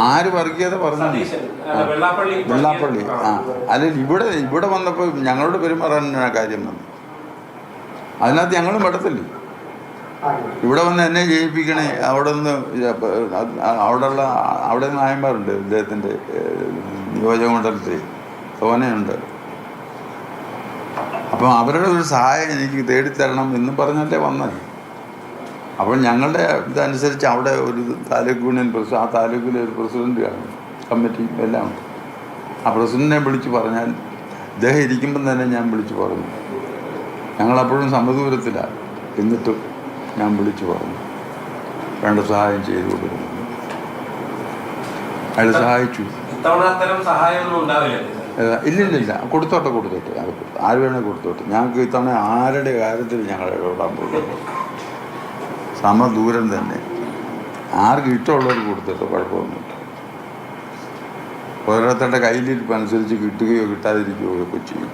ആര് വർഗീയത പറഞ്ഞു? വെള്ളാപ്പള്ളി അല്ല, ഇവിടെ വന്നപ്പോൾ ഞങ്ങളോട് പെരുമാറാൻ കാര്യം വന്നു. അതിനകത്ത് ഞങ്ങളും പെടത്തില്ലേ. ഇവിടെ വന്ന് എന്നെ ജയിപ്പിക്കണേ, അവിടെ നായന്മാരുണ്ട് ഇദ്ദേഹത്തിൻ്റെ നിയോജകമണ്ഡലത്തിൽ തോനെയുണ്ട്. അപ്പം അവരുടെ ഒരു സഹായം എനിക്ക് തേടിത്തരണം എന്ന് പറഞ്ഞല്ലേ വന്നത്. അപ്പോൾ ഞങ്ങളുടെ ഇതനുസരിച്ച് അവിടെ ഒരു താലൂക്ക് യൂണിയൻ പ്രസിഡന്റ്, ആ താലൂക്കിലെ ഒരു പ്രസിഡന്റ് കാണും, കമ്മിറ്റി എല്ലാം ഉണ്ട്. ആ പ്രസിഡന്റിനെ വിളിച്ച് പറഞ്ഞാൽ ഇദ്ദേഹം ഇരിക്കുമ്പം തന്നെ ഞാൻ വിളിച്ച് പറഞ്ഞു. ഞങ്ങളപ്പോഴും സമദൂരത്തിലാണ്. എന്നിട്ടും ഞാൻ വിളിച്ചു പറഞ്ഞു വേണ്ട സഹായം ചെയ്തു കൊടുക്കുന്നു. അയാൾ സഹായിച്ചു. ഇല്ലില്ല, കൊടുത്തോട്ടെ ആര് വേണേൽ കൊടുത്തോട്ടെ. ഞങ്ങൾക്ക് ഇത്തവണ ആരുടെ കാര്യത്തിൽ ഞങ്ങൾ ഇടപെടാൻ പോകുന്നത് സമദൂരം തന്നെ. ആർക്ക് ഇഷ്ടമുള്ളവർ കൊടുത്തിട്ട് കുഴപ്പമൊന്നുമില്ല. ഓരോരുത്തരുടെ കയ്യിലിരിപ്പ് അനുസരിച്ച് കിട്ടുകയോ കിട്ടാതിരിക്കുകയോ ഒക്കെ ചെയ്യും.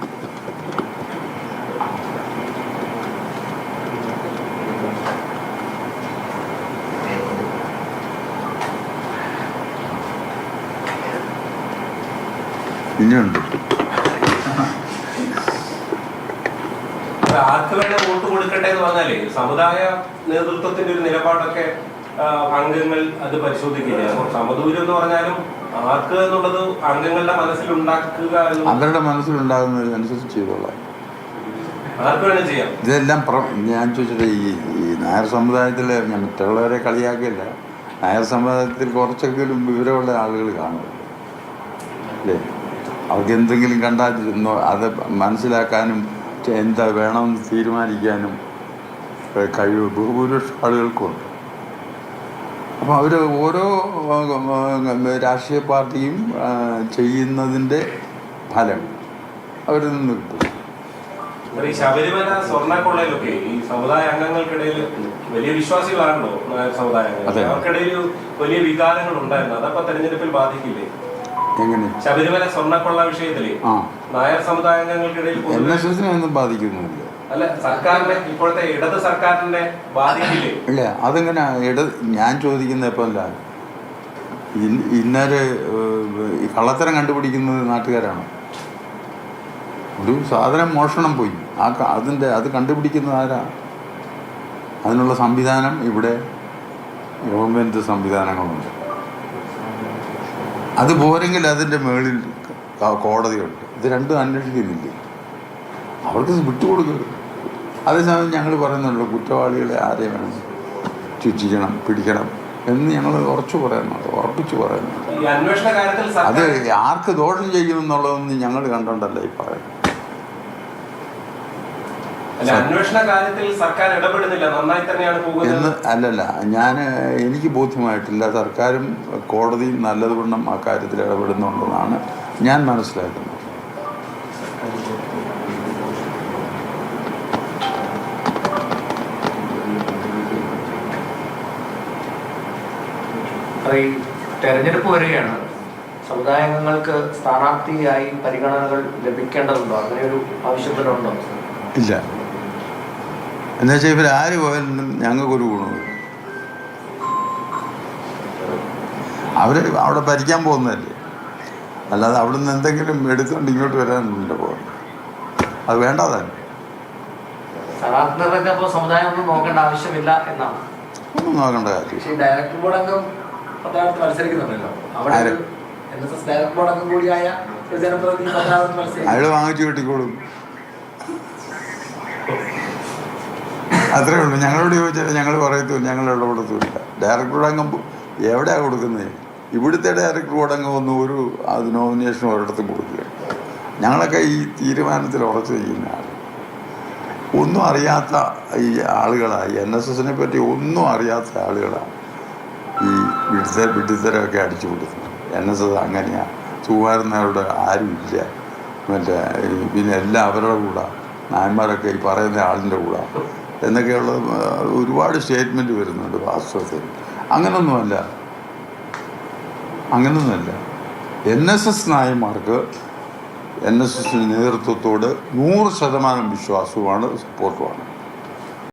ഇനിയുണ്ട്. ആർക്ക് വേണേ വോട്ട് കൊടുക്കട്ടെ എന്ന് പറഞ്ഞാലേ സമുദായ നേതൃത്വത്തിന്റെ ഒരു നിലപാടൊക്കെ അംഗങ്ങൾ അത് പരിശോധിക്കില്ല. സമദൂരം എന്ന് പറഞ്ഞാലും ആർക്ക് എന്നുള്ളത് അംഗങ്ങളുടെ മനസ്സിലുണ്ടാക്കുക, അവരുടെ മനസ്സിലുണ്ടാകുന്നതിനനുസരിച്ച് ചെയ്തോളാം. ആർക്ക് വേണേ ചെയ്യാം. ഇതെല്ലാം ഞാൻ ചോദിച്ചത് ഈ നായർ സമുദായത്തിൽ ഞാൻ മറ്റുള്ളവരെ കളിയാക്കില്ല. നായർ സമുദായത്തിൽ കുറച്ചെങ്കിലും വിവരമുള്ള ആളുകൾ കാണുമല്ലോ അല്ലേ? അവർക്ക് എന്തെങ്കിലും കണ്ടാൽ അത് മനസ്സിലാക്കാനും എന്താ വേണമെന്ന് തീരുമാനിക്കാനും കഴിവ് ബഹുഭൂരിപക്ഷം ആളുകൾക്കുണ്ട്. അപ്പോൾ അവർ ഓരോ രാഷ്ട്രീയ പാർട്ടിയും ചെയ്യുന്നതിൻ്റെ ഫലം അവരിൽ നിന്ന് കിട്ടും. ഈ ശബരിമല സ്വർണ്ണക്കൊള്ളയിലൊക്കെ ഈ സമുദായ അംഗങ്ങൾക്കിടയിൽ വലിയ വിശ്വാസികളാണല്ലോ സമുദായങ്ങൾ. അവർക്കിടയിൽ വലിയ വികാരങ്ങൾ ഉണ്ടായിരുന്നു. അതപ്പോ തെരഞ്ഞെടുപ്പിൽ ബാധിക്കില്ലേ? എങ്ങനെ? ശബരിമല സ്വർണ്ണക്കൊള്ള വിഷയത്തില് നായർ സമുദായാംഗങ്ങൾക്കിടയിൽ ഒന്നും ബാധിക്കുന്നില്ല. അല്ല, സർക്കാരിന്റെ ഇപ്പോഴത്തെ ഇടത് സർക്കാരിനെ ബാധിക്കില്ലേ? ഇല്ല, അതെങ്ങനെ ഞാൻ ചോദിക്കുന്ന ഇപ്പം അല്ല, ഇന്നലെ ഈ കള്ളത്തരം കണ്ടുപിടിക്കുന്നത് നാട്ടുകാരാണ്. ഒരു സാധനം മോഷണം പോയി, അത് കണ്ടുപിടിക്കുന്നത് ആരാ? അതിനുള്ള സംവിധാനം ഇവിടെ ഗവൺമെൻറ് സംവിധാനങ്ങളുണ്ട്. അത് പോരെങ്കിൽ അതിൻ്റെ മുകളിൽ കോടതിയുണ്ട്. ഇത് രണ്ടും അന്വേഷിക്കുന്നില്ലേ? അവർക്ക് വിട്ടുകൊടുക്കരുത്. അതേസമയം ഞങ്ങൾ പറയുന്നുള്ളൂ കുറ്റവാളികളെ ആരെ വേണം ശിക്ഷിക്കണം, പിടിക്കണം എന്ന് ഞങ്ങൾ ഉറപ്പിച്ചു പറയുന്നു. അത് ആർക്ക് ദോഷം ചെയ്യുമെന്നുള്ളതൊന്നും ഞങ്ങൾ കണ്ടോണ്ടല്ല ഈ പറയുന്നത്. അല്ലല്ല, എനിക്ക് ബോധ്യമായിട്ടില്ല. സർക്കാരും കോടതിയും നല്ലതുകൊണ്ടും ആ കാര്യത്തിൽ ഇടപെടുന്നുണ്ടെന്നാണ് ഞാൻ മനസ്സിലാക്കുന്നത്. ഈ തെരഞ്ഞെടുപ്പ് വരികയാണ്. സമുദായാംഗങ്ങൾക്ക് സ്ഥാനാർത്ഥിയായി പരിഗണനകൾ ലഭിക്കേണ്ടതുണ്ടോ? അങ്ങനെ ഒരു ആവശ്യത്തിലുണ്ടോ? ഇല്ല. എന്നുവെച്ചാൽ ഇവരാര് പോയാലും ഞങ്ങൾക്കൊരു ഗുണമില്ല. അവർ അവിടെ ഭരിക്കാൻ പോകുന്നതല്ലേ, അല്ലാതെ അവിടെ നിന്ന് എന്തെങ്കിലും എടുത്തുകൊണ്ട് ഇങ്ങോട്ട് വരാനില്ല പോകുന്നത്. അത് വേണ്ടതന്നെ. സമുദായം ഒന്നും നോക്കേണ്ട ആവശ്യമില്ല എന്നാണ്. ഒന്നും നോക്കേണ്ട കാര്യം. ഡയറക്ടർ ബോർഡ് അംഗം മത്സരിക്കുന്നുണ്ടല്ലോ, ഡയറക്ടർ ബോർഡ് അംഗം കൂടിയായ അയാൾ വാങ്ങിച്ചു കിട്ടിക്കോളും. അത്രേ ഉള്ളൂ. ഞങ്ങളോട് ചോദിച്ചാൽ ഞങ്ങൾ പറയത്തുമില്ല, ഞങ്ങൾ ഇടപെടത്തുമില്ല. ഡയറക്ടർ ബോർഡ് അംഗം എവിടെയാണ് കൊടുക്കുന്നത്? ഇവിടുത്തെ ഡയറക്ടർ ബോർഡ് അംഗം ഒന്നും അത് നോമിനേഷൻ ഒരിടത്തും കൊടുക്കില്ല. ഞങ്ങളൊക്കെ ഈ തീരുമാനത്തിൽ ഉറച്ചു ചെയ്യുന്ന ആൾ. ഒന്നും അറിയാത്ത ഈ ആളുകളാണ്, NSSനെ പറ്റി ഒന്നും അറിയാത്ത ആളുകളാണ് ഈ വിഡിത്തരമൊക്കെ അടിച്ചു കൊടുക്കുന്നത്. NSS അങ്ങനെയാണ്, സുകുമാരനാരുടെ ആരുമില്ല, പിന്നെ എല്ലാം അവരുടെ കൂടെ, നായന്മാരൊക്കെ ഈ പറയുന്ന ആളിൻ്റെ കൂടെ എന്നൊക്കെയുള്ള ഒരുപാട് സ്റ്റേറ്റ്മെൻറ്റ് വരുന്നുണ്ട്. വാസ്തവത്തിൽ അങ്ങനൊന്നുമല്ല. NSS നായന്മാർക്ക് NSS നേതൃത്വത്തോട് 100% വിശ്വാസവുമാണ്, സപ്പോർട്ടുമാണ്.